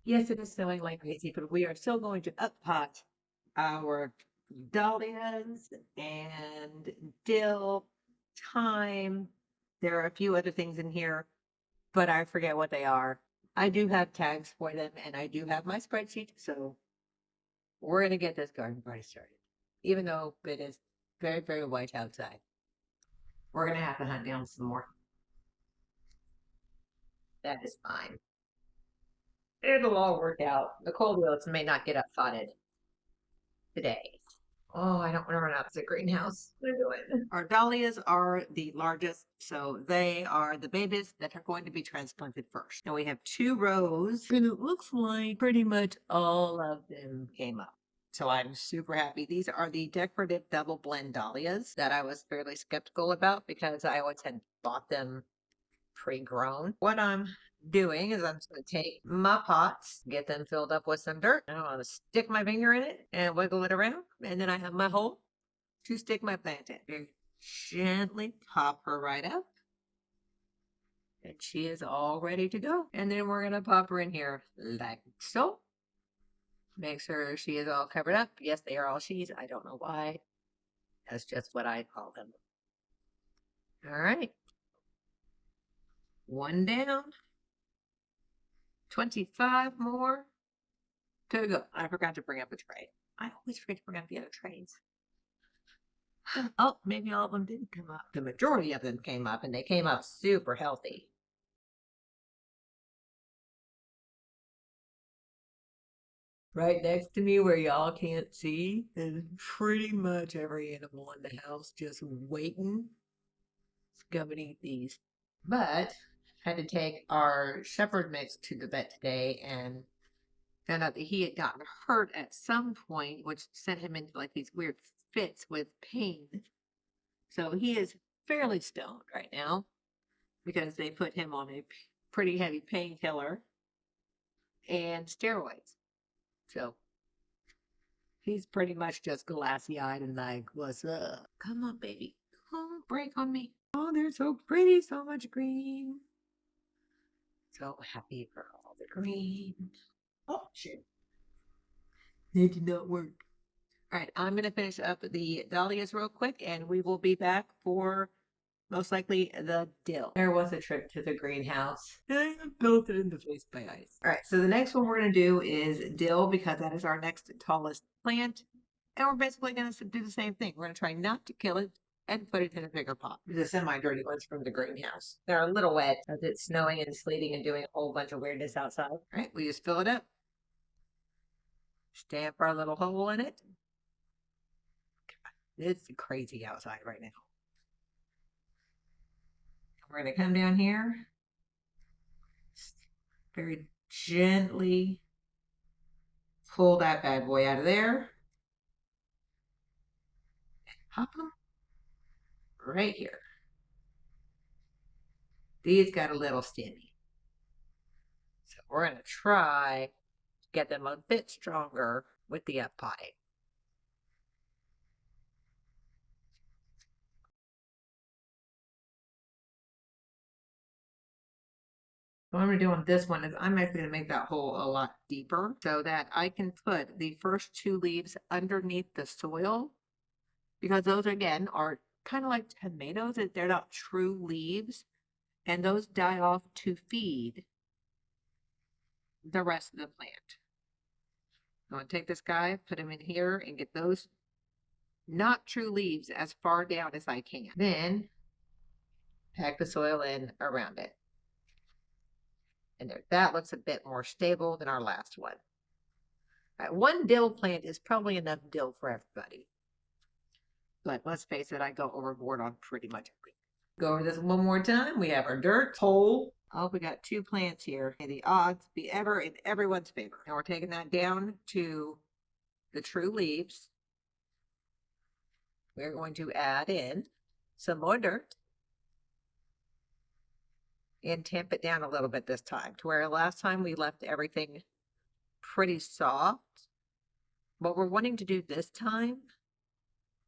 Yes, it is snowing like crazy, but we are still going to up pot our dahlias and dill, thyme. There are a few other things in here, but I forget what they are. I do have tags for them, and I do have my spreadsheet, so we're going to get this garden party started. Even though it is very, very white outside, we're going to have to hunt down some more. That is fine. It'll all work out. The cold oats may not get up potted today. Oh, I don't want to run out of the greenhouse. What are you doing? Our dahlias are the largest, so they are the babies that are going to be transplanted first. And we have 2 rows, and it looks like pretty much all of them came up. So I'm super happy. These are the decorative double blend dahlias that I was fairly skeptical about because I always had bought them pre-grown. What I'm doing is I'm just going to take my pots, get them filled up with some dirt. I'm going to stick my finger in it and wiggle it around. And then I have my hole to stick my plant in. Very gently pop her right up. And she is all ready to go. And then we're going to pop her in here like so. Make sure she is all covered up. Yes, they are all she's. I don't know why. That's just what I call them. All right. 1 down. 25 more to go. I forgot to bring up a tray. I always forget to bring up the other trays. Oh, maybe all of them didn't come up. The majority of them came up, and they came up super healthy. Right next to me where y'all can't see is pretty much every animal in the house just waiting to come and eat these. But had to take our shepherd mix to the vet today and found out that he had gotten hurt at some point, which sent him into like these weird fits with pain. So he is fairly stoned right now because they put him on a pretty heavy painkiller and steroids. So he's pretty much just glassy eyed and like, what's up? Come on, baby. Oh, break on me. Oh, they're so pretty, so much green. So happy for all the green. Oh, shit. It did not work. All right, I'm going to finish up the dahlias real quick, and we will be back for most likely the dill. There was a trip to the greenhouse. I built it in the face by ice. All right, so the next one we're going to do is dill because that is our next tallest plant. And we're basically going to do the same thing. We're going to try not to kill it and put it in a bigger pot. The semi-dirty ones from the greenhouse. They're a little wet as it's snowing and sleeting and doing a whole bunch of weirdness outside. All right, we just fill it up. Stamp our little hole in it. It's crazy outside right now. We're going to come down here. Very gently pull that bad boy out of there. And pop them right here. These got a little stimmy. So we're going to try to get them a bit stronger with the up potting. What I'm going to do on this one is I'm actually going to make that hole a lot deeper so that I can put the first 2 leaves underneath the soil, because those again are kind of like tomatoes. They're not true leaves, and those die off to feed the rest of the plant. I'm going to take this guy, put him in here, and get those not true leaves as far down as I can. Then pack the soil in around it. And there, that looks a bit more stable than our last one. All right, 1 dill plant is probably enough dill for everybody. But let's face it, I go overboard on pretty much everything. Go over this one more time. We have our dirt, hole. Oh, we got 2 plants here. May the odds be ever in everyone's favor. Now we're taking that down to the true leaves. We're going to add in some more dirt and tamp it down a little bit this time, to where last time we left everything pretty soft. What we're wanting to do this time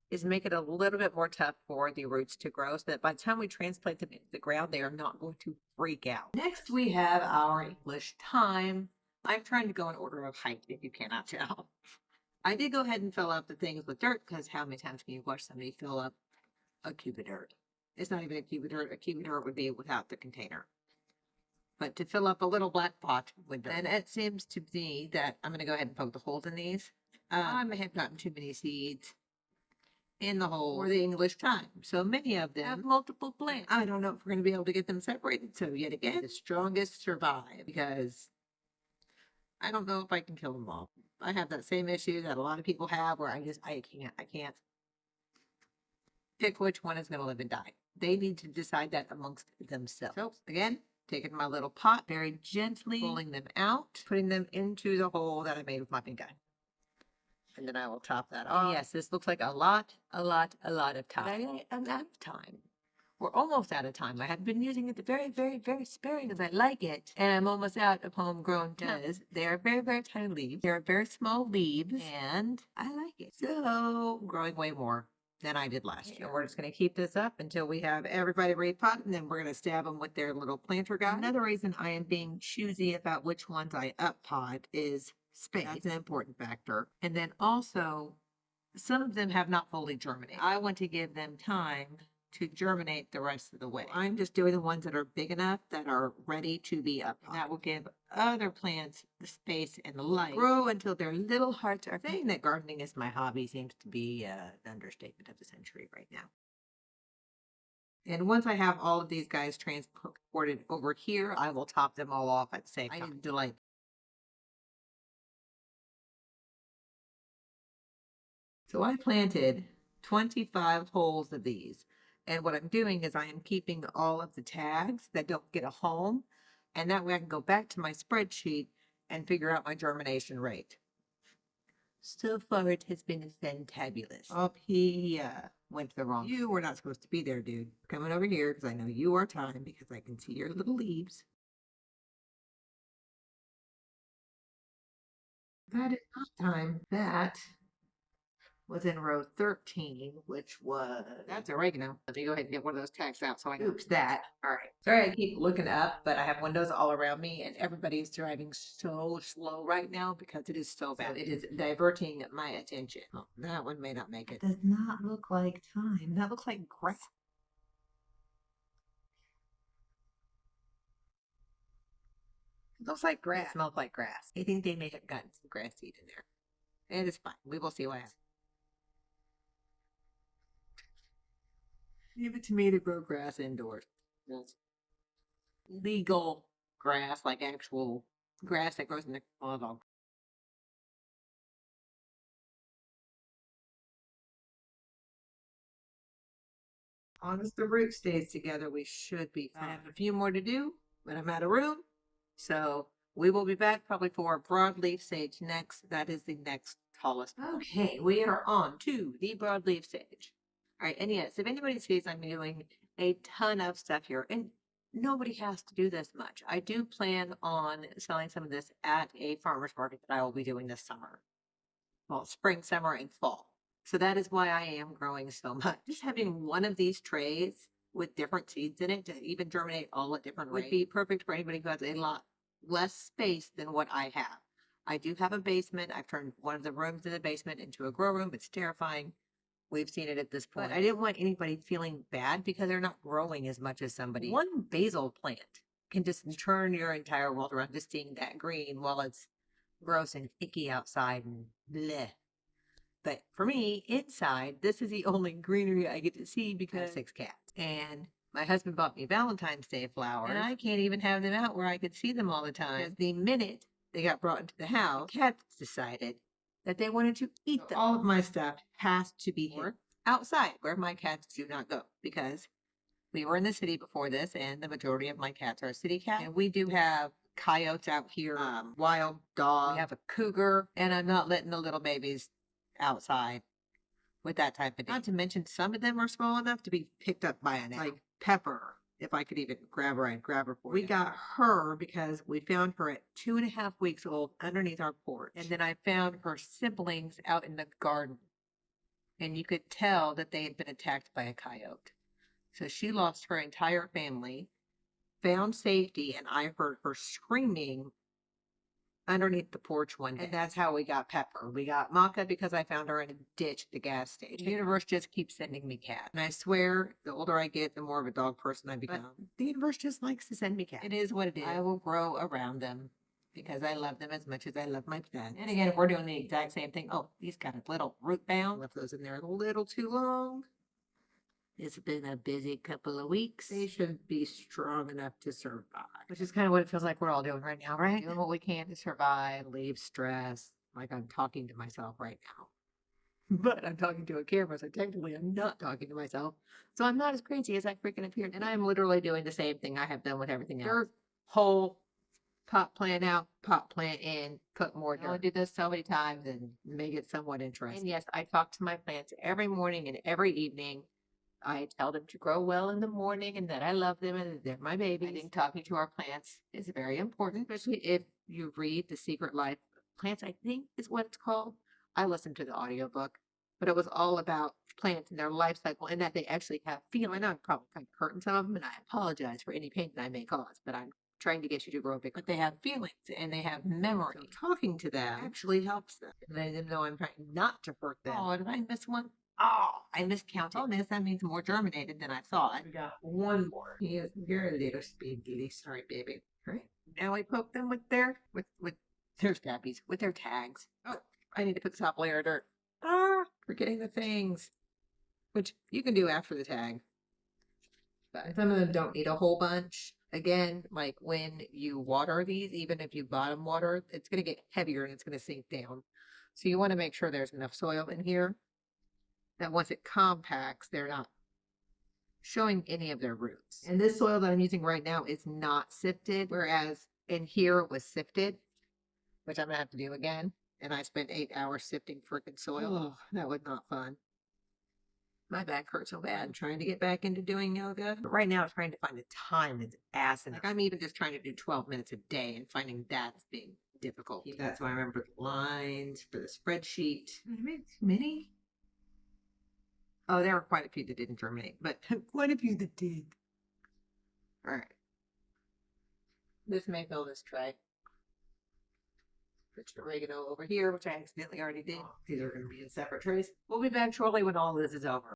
is make it a little bit more tough for the roots to grow so that by the time we transplant them into the ground, they are not going to freak out. Next, we have our English thyme. I'm trying to go in order of height, if you cannot tell. I did go ahead and fill up the things with dirt, because how many times can you watch somebody fill up a cube of dirt? It's not even a cube of dirt. A cube of dirt would be without the container. But to fill up a little black pot with dirt. And it seems to me that I'm going to go ahead and poke the holes in these. I may have gotten too many seeds in the hole for the English time. So many of them have multiple plants. I don't know if we're going to be able to get them separated. So yet again, the strongest survive, because I don't know if I can kill them all. I have that same issue that a lot of people have where I can't pick which one is going to live and die. They need to decide that amongst themselves. So again, taking my little pot, very gently pulling them out, putting them into the hole that I made with my pink eye. And then I will top that off. And yes, this looks like a lot of time. I'm out of time. We're almost out of time. I have been using it very, very, very sparingly because I like it. And I'm almost out of homegrown because they are very, very tiny leaves. They're very small leaves and I like it. So growing way more than I did last year. We're just going to keep this up until we have everybody repot, and then we're going to stab them with their little planter guide. Another reason I am being choosy about which ones I up pot is space. That's an important factor. And then also, some of them have not fully germinated. I want to give them time to germinate the rest of the way. I'm just doing the ones that are big enough that are ready to be up. That will give other plants the space and the light grow until their little hearts are. Saying that gardening is my hobby seems to be an understatement of the century right now. And once I have all of these guys transported over here, I will top them all off at the same time. I need to like. So I planted 25 holes of these. And what I'm doing is I am keeping all of the tags that don't get a home. And that way I can go back to my spreadsheet and figure out my germination rate. So far it has been fantabulous. Oh, he went the wrong. You were not supposed to be there, dude. Coming over here because I know you are time because I can see your little leaves. That is not time. That was in row 13, which was, that's oregano. Let me go ahead and get one of those tags out so I can, oops, that. All right. Sorry, I keep looking up, but I have windows all around me and everybody's driving so slow right now because it is so bad. It is diverting my attention. Oh, that one may not make it. Does not look like time. That looks like grass. It looks like grass. It smells like grass. I think they may have gotten some grass seed in there. It is fine. We will see what happens. Give it to me to grow grass indoors. Yes. Legal grass, like actual grass that grows in the dog. As long as the root stays together, we should be fine. I have a few more to do, but I'm out of room. So we will be back probably for broadleaf sage next. That is the next tallest. Okay, we are on to the broadleaf sage. All right, and yes, if anybody sees I'm doing a ton of stuff here, and nobody has to do this much. I do plan on selling some of this at a farmer's market that I will be doing this summer. Well, spring, summer, and fall. So that is why I am growing so much. Just having one of these trays with different seeds in it to even germinate all at different rates would be perfect for anybody who has a lot less space than what I have. I do have a basement. I've turned one of the rooms in the basement into a grow room. It's terrifying. We've seen it at this point. But I didn't want anybody feeling bad because they're not growing as much as somebody. One basil plant can just turn your entire world around, just seeing that green while it's gross and icky outside and bleh. But for me, inside, this is the only greenery I get to see because I have 6 cats. And my husband bought me Valentine's Day flowers. And I can't even have them out where I could see them all the time. Because the minute they got brought into the house, the cats decided that they wanted to eat them. All of my stuff has to be here outside where my cats do not go, because we were in the city before this and the majority of my cats are city cats. And we do have coyotes out here, wild dog. We have a cougar, and I'm not letting the little babies outside with that type of thing. Not to mention some of them are small enough to be picked up by an like Pepper. If I could even grab her, I'd grab her for you. We got her because we found her at 2.5 weeks old underneath our porch. And then I found her siblings out in the garden. And you could tell that they had been attacked by a coyote. So she lost her entire family, found safety, and I heard her screaming underneath the porch one day. And that's how we got Pepper. We got Maka because I found her in a ditch at the gas station. The universe just keeps sending me cats. And I swear, the older I get, the more of a dog person I become. But the universe just likes to send me cats. It is what it is. I will grow around them because I love them as much as I love my pets. And again, if we're doing the exact same thing, oh, these got a little root bound. Left those in there a little too long. It's been a busy couple of weeks. They should be strong enough to survive. Which is kind of what it feels like we're all doing right now, right? Doing what we can to survive, leave stress. Like I'm talking to myself right now. But I'm talking to a camera, so technically I'm not talking to myself. So I'm not as crazy as I freaking appeared. And I'm literally doing the same thing I have done with everything else. Dirt, hole, pot plant out, pot plant in, put more dirt. I do this so many times and make it somewhat interesting. And yes, I talk to my plants every morning and every evening. I tell them to grow well in the morning and that I love them and that they're my babies. I think talking to our plants is very important, especially if you read The Secret Life of Plants, I think is what it's called. I listened to the audiobook, but it was all about plants and their life cycle and that they actually have feeling. I'm probably kind of hurting some of them and I apologize for any pain that I may cause, but I'm trying to get you to grow big. But they have feelings and they have memory. So talking to them actually helps them. Letting them know I'm trying not to hurt them. Oh, did I miss one? Oh, I miscounted. Oh, miss, that means more germinated than I thought. We got one more. You're a little speedy. Sorry, baby. All right. Now we poke them with their scappies, with their tags. Oh, I need to put the top layer of dirt. Forgetting the things. Which you can do after the tag. But some of them don't need a whole bunch. Again, like when you water these, even if you bottom water, it's going to get heavier and it's going to sink down. So you want to make sure there's enough soil in here that once it compacts, they're not showing any of their roots. And this soil that I'm using right now is not sifted, whereas in here it was sifted, which I'm gonna have to do again. And I spent 8 hours sifting freaking soil. Oh, that was not fun. My back hurts so bad. I'm trying to get back into doing yoga. But right now I'm trying to find the time that's asinine. Like I'm even just trying to do 12 minutes a day and finding that's being difficult. That's why I remember the lines for the spreadsheet. I made many. Oh, there were quite a few that didn't germinate, but quite a few that did. All right. This may fill this tray. Put your oregano over here, which I accidentally already did. These are going to be in separate trays. We'll be back shortly when all this is over.